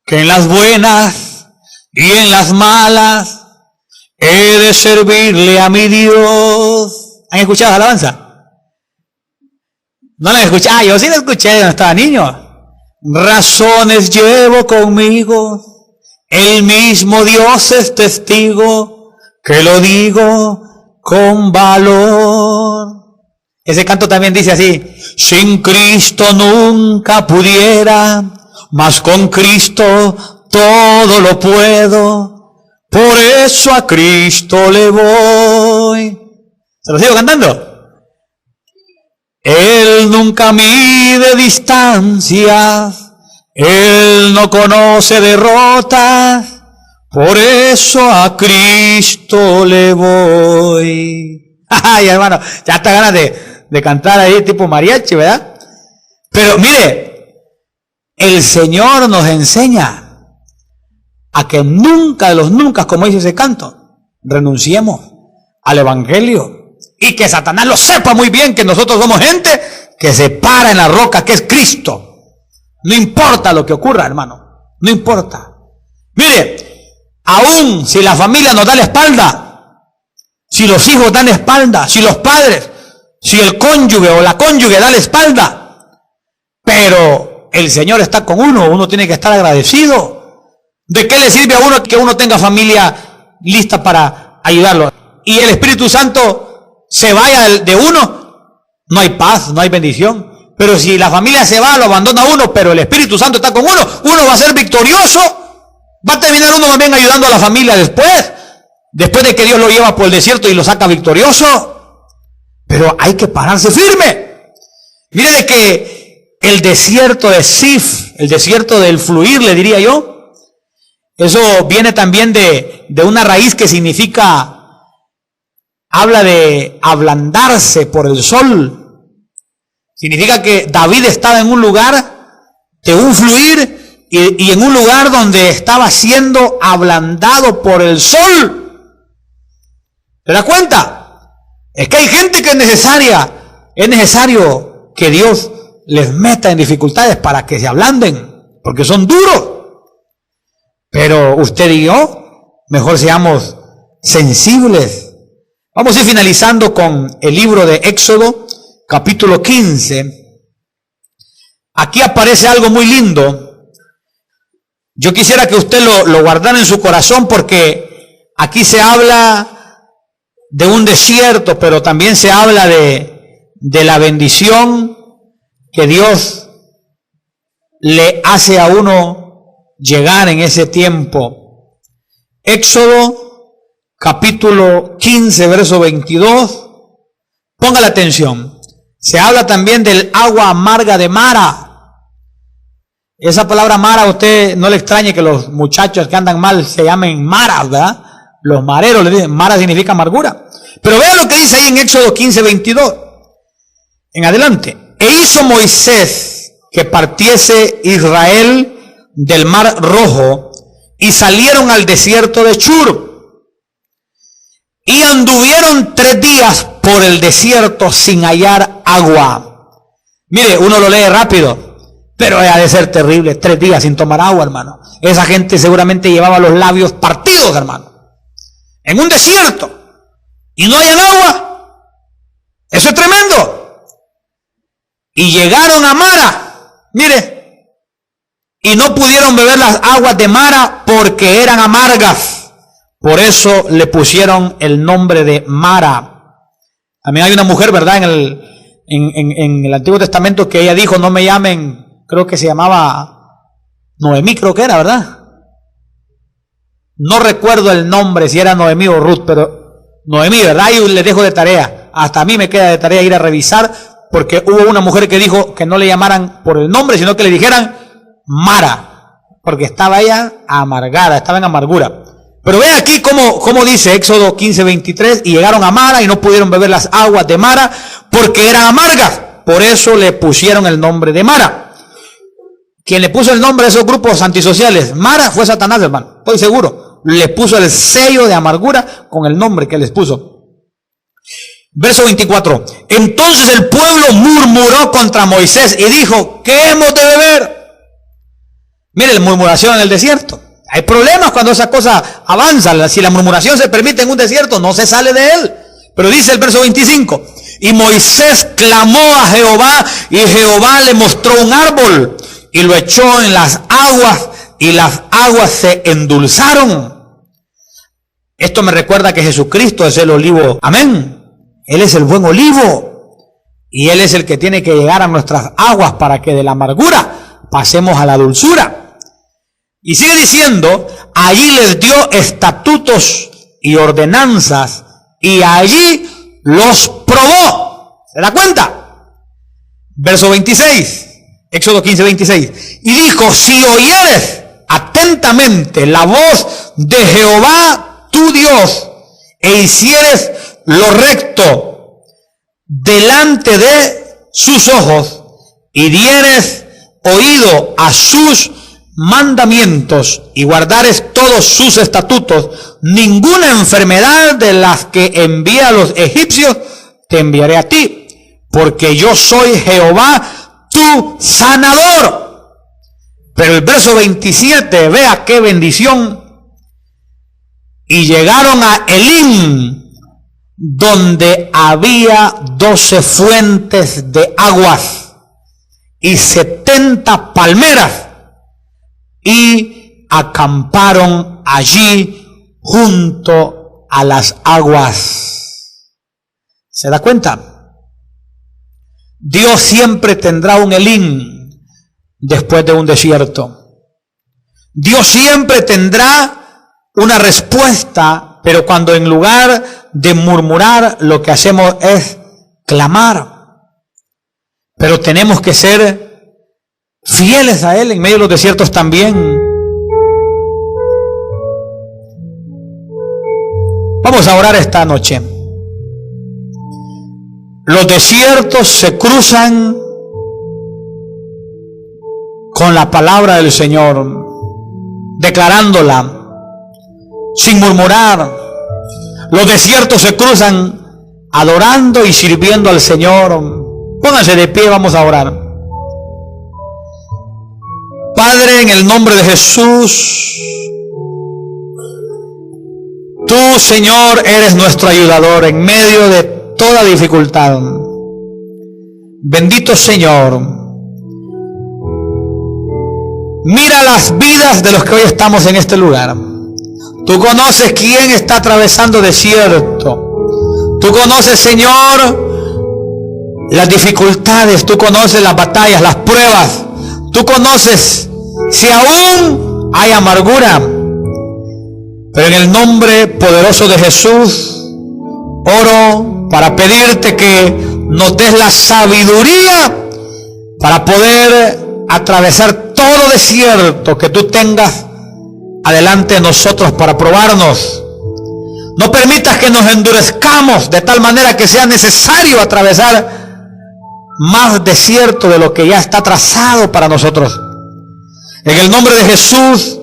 que en las buenas y en las malas he de servirle a mi Dios. ¿Han escuchado la alabanza? ¿No la han escuchado? Ah, yo sí la escuché cuando estaba niño. Razones llevo conmigo, el mismo Dios es testigo, que lo digo con valor. Ese canto también dice así: sin Cristo nunca pudiera, mas con Cristo todo lo puedo. Por eso a Cristo le voy. ¿Se lo sigo cantando? Él nunca mide distancias, Él no conoce derrotas, por eso a Cristo le voy. Ay, hermano, ya está ganas de cantar ahí tipo mariachi, ¿verdad? Pero mire, el Señor nos enseña a que nunca de los nunca, como dice ese canto, renunciemos al Evangelio. Y que Satanás lo sepa muy bien, que nosotros somos gente que se para en la roca que es Cristo. No importa lo que ocurra, hermano, no importa. Mire, aún si la familia nos da la espalda, si los hijos dan la espalda, si los padres, si el cónyuge o la cónyuge da la espalda, pero el Señor está con uno tiene que estar agradecido. ¿De qué le sirve a uno que uno tenga familia lista para ayudarlo? Y el Espíritu Santo se vaya de uno, no hay paz, no hay bendición. Pero si la familia se va, lo abandona uno, pero el Espíritu Santo está con uno va a ser victorioso. Va a terminar uno más bien ayudando a la familia después de que Dios lo lleva por el desierto y lo saca victorioso. Pero hay que pararse firme. Mire de que el desierto de Sif, el desierto del fluir, le diría yo, eso viene también de una raíz que significa, habla de ablandarse por el sol. Significa que David estaba en un lugar de un fluir y en un lugar donde estaba siendo ablandado por el sol. ¿Te das cuenta? Es que hay gente que es necesario que Dios les meta en dificultades para que se ablanden, porque son duros. Pero usted y yo, mejor seamos sensibles. Vamos a ir finalizando con el libro de Éxodo, capítulo 15. Aquí aparece algo muy lindo. Yo quisiera que usted lo guardara en su corazón, porque aquí se habla de un desierto, pero también se habla de la bendición que Dios le hace a uno llegar en ese tiempo. Éxodo capítulo 15, verso 22. Ponga la atención. Se habla también del agua amarga de Mara. Esa palabra Mara, a usted no le extrañe que los muchachos que andan mal se llamen maras, ¿verdad? Los mareros le dicen, Mara significa amargura. Pero vea lo que dice ahí en Éxodo 15, 22. En adelante. E hizo Moisés que partiese Israel del mar Rojo, y salieron al desierto de Shur, y anduvieron 3 días por el desierto sin hallar agua. Mire, uno lo lee rápido, pero ha de ser terrible, 3 días sin tomar agua, hermano. Esa gente seguramente llevaba los labios partidos, hermano, en un desierto, y no hayan agua. Eso es tremendo. Y llegaron a Mara, mire, y no pudieron beber las aguas de Mara porque eran amargas. Por eso le pusieron el nombre de Mara. También hay una mujer, ¿verdad?, en el Antiguo Testamento, que ella dijo, no me llamen, creo que se llamaba Noemí, creo que era, ¿verdad? No recuerdo el nombre, si era Noemí o Ruth, pero Noemí, ¿verdad? Y le dejo de tarea. Hasta a mí me queda de tarea ir a revisar, porque hubo una mujer que dijo que no le llamaran por el nombre, sino que le dijeran Mara, porque estaba ella amargada, estaba en amargura. Pero ve aquí cómo dice Éxodo 15, 23, y llegaron a Mara y no pudieron beber las aguas de Mara porque eran amargas. Por eso le pusieron el nombre de Mara. Quien le puso el nombre a esos grupos antisociales, Mara, fue Satanás, hermano, estoy seguro. Le puso el sello de amargura con el nombre que les puso. Verso 24. Entonces el pueblo murmuró contra Moisés y dijo, ¿qué hemos de beber? Mire, la murmuración en el desierto. Hay problemas cuando esa cosa avanza. Si la murmuración se permite en un desierto, no se sale de él. Pero dice el verso 25. Y Moisés clamó a Jehová, y Jehová le mostró un árbol y lo echó en las aguas, y las aguas se endulzaron. Esto me recuerda que Jesucristo es el olivo. Amén. Él es el buen olivo, y Él es el que tiene que llegar a nuestras aguas para que de la amargura pasemos a la dulzura. Y sigue diciendo, allí les dio estatutos y ordenanzas, y allí los probó. ¿Se da cuenta? Verso 26, Éxodo 15, 26. Y dijo, si oyeres atentamente la voz de Jehová tu Dios, e hicieres lo recto delante de sus ojos, y dieres oído a sus mandamientos, y guardares todos sus estatutos, ninguna enfermedad de las que envié a los egipcios te enviaré a ti, porque yo soy Jehová tu sanador. Pero el verso 27, vea qué bendición. Y llegaron a Elim, donde había 12 fuentes de aguas y 70 palmeras, y acamparon allí junto a las aguas. ¿Se da cuenta? Dios siempre tendrá un Elim después de un desierto. Dios siempre tendrá una respuesta, pero cuando en lugar de murmurar, lo que hacemos es clamar. Pero tenemos que ser fieles a Él en medio de los desiertos también. Vamos a orar esta noche. Los desiertos se cruzan con la palabra del Señor, declarándola, sin murmurar. Los desiertos se cruzan adorando y sirviendo al Señor. Pónganse de pie, vamos a orar. Padre, en el nombre de Jesús, tú, Señor, eres nuestro ayudador en medio de toda dificultad. Bendito Señor. Mira las vidas de los que hoy estamos en este lugar. Tú conoces quién está atravesando desierto. Tú conoces, Señor, las dificultades. Tú conoces las batallas, las pruebas. Tú conoces si aún hay amargura. Pero en el nombre poderoso de Jesús, oro para pedirte que nos des la sabiduría para poder atravesar todo desierto que tú tengas adelante de nosotros para probarnos. No permitas que nos endurezcamos de tal manera que sea necesario atravesar más desierto de lo que ya está trazado para nosotros. En el nombre de Jesús,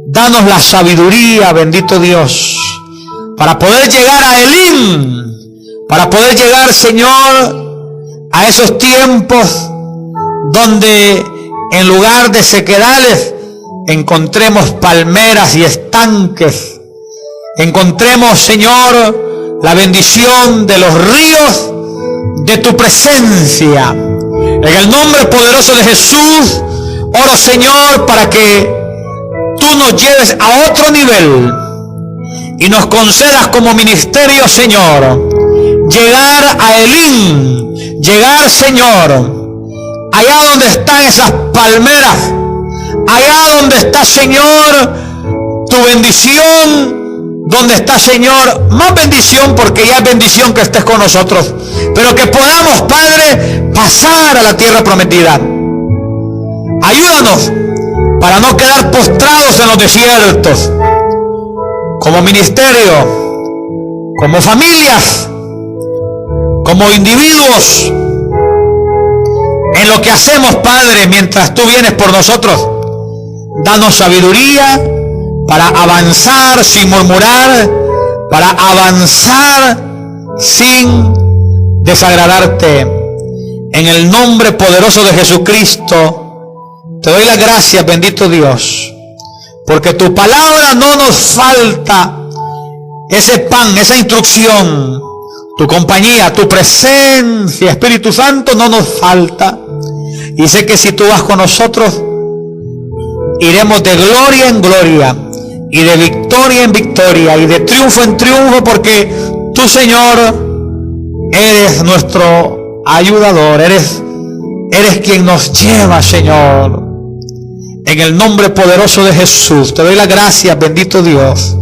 danos la sabiduría, bendito Dios, para poder llegar a Elim, para poder llegar, Señor, a esos tiempos donde en lugar de sequedales encontremos palmeras y estanques. Encontremos, Señor, la bendición de los ríos de tu presencia. En el nombre poderoso de Jesús, oro, Señor, para que tú nos lleves a otro nivel y nos concedas como ministerio, Señor, llegar a Elim, llegar, Señor, allá donde están esas palmeras, allá donde está, Señor, tu bendición, donde está, Señor, más bendición, porque ya es bendición que estés con nosotros, pero que podamos, Padre, pasar a la tierra prometida. Ayúdanos para no quedar postrados en los desiertos, como ministerio, como familias, como individuos, en lo que hacemos, Padre, mientras tú vienes por nosotros. Danos sabiduría para avanzar sin murmurar, para avanzar sin desagradarte. En el nombre poderoso de Jesucristo, te doy las gracias, bendito Dios, porque tu palabra no nos falta, ese pan, esa instrucción, tu compañía, tu presencia, Espíritu Santo, no nos falta. Y sé que si tú vas con nosotros, iremos de gloria en gloria, y de victoria en victoria, y de triunfo en triunfo, porque tú, Señor, eres nuestro ayudador, eres quien nos lleva, Señor. En el nombre poderoso de Jesús, te doy las gracias, bendito Dios.